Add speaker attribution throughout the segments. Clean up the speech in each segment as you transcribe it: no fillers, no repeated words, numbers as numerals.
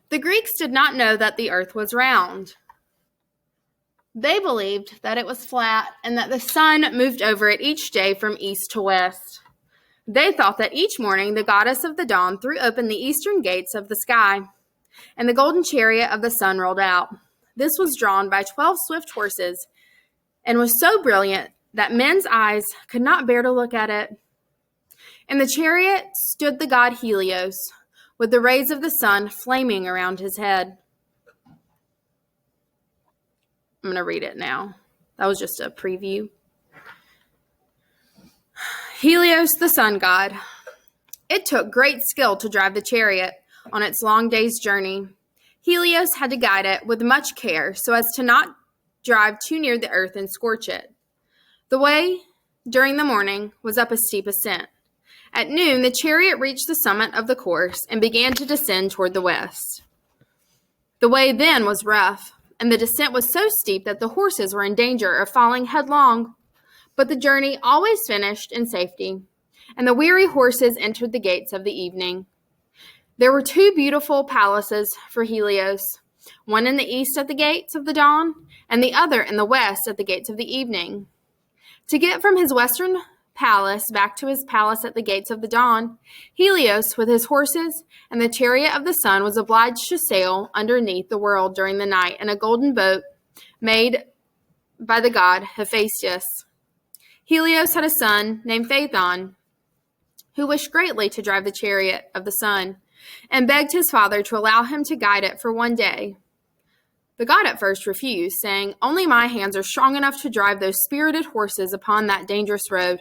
Speaker 1: The Greeks did not know that the earth was round. They believed that it was flat and that the sun moved over it each day from east to west. They thought that each morning the goddess of the dawn threw open the eastern gates of the sky, and the golden chariot of the sun rolled out. This was drawn by 12 swift horses and was so brilliant that men's eyes could not bear to look at it. In the chariot stood the god Helios, with the rays of the sun flaming around his head. I'm going to read it now. That was just a preview. Helios the Sun God. It took great skill to drive the chariot on its long day's journey. Helios had to guide it with much care so as to not drive too near the earth and scorch it. The way during the morning was up a steep ascent. At noon, the chariot reached the summit of the course and began to descend toward the west. The way then was rough, and the descent was so steep that the horses were in danger of falling headlong. But the journey always finished in safety, and the weary horses entered the gates of the evening. There were 2 beautiful palaces for Helios, one in the east at the gates of the dawn, and the other in the west at the gates of the evening. To get from his western palace back to his palace at the gates of the dawn, Helios, with his horses and the chariot of the sun, was obliged to sail underneath the world during the night in a golden boat made by the god Hephaestus. Helios had a son named Phaethon, who wished greatly to drive the chariot of the sun, and begged his father to allow him to guide it for one day. The god at first refused, saying, "Only my hands are strong enough to drive those spirited horses upon that dangerous road."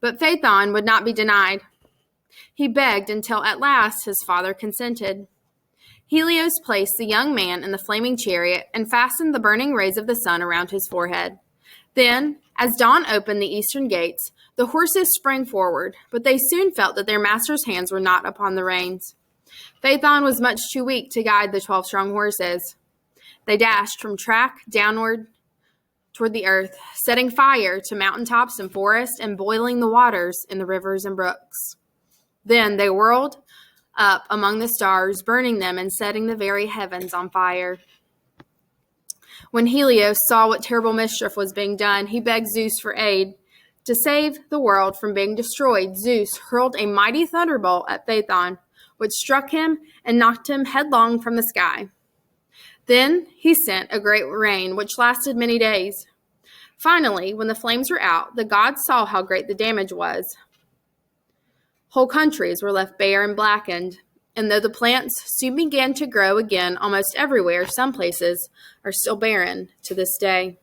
Speaker 1: But Phaethon would not be denied. He begged until at last his father consented. Helios placed the young man in the flaming chariot and fastened the burning rays of the sun around his forehead. Then, as dawn opened the eastern gates, the horses sprang forward, but they soon felt that their master's hands were not upon the reins. Phaethon was much too weak to guide the 12 strong horses. They dashed from track downward toward the earth, setting fire to mountaintops and forests and boiling the waters in the rivers and brooks. Then they whirled up among the stars, burning them and setting the very heavens on fire. When Helios saw what terrible mischief was being done, he begged Zeus for aid. To save the world from being destroyed, Zeus hurled a mighty thunderbolt at Phaethon, which struck him and knocked him headlong from the sky. Then he sent a great rain, which lasted many days. Finally, when the flames were out, the gods saw how great the damage was. Whole countries were left bare and blackened, and though the plants soon began to grow again almost everywhere, some places are still barren to this day.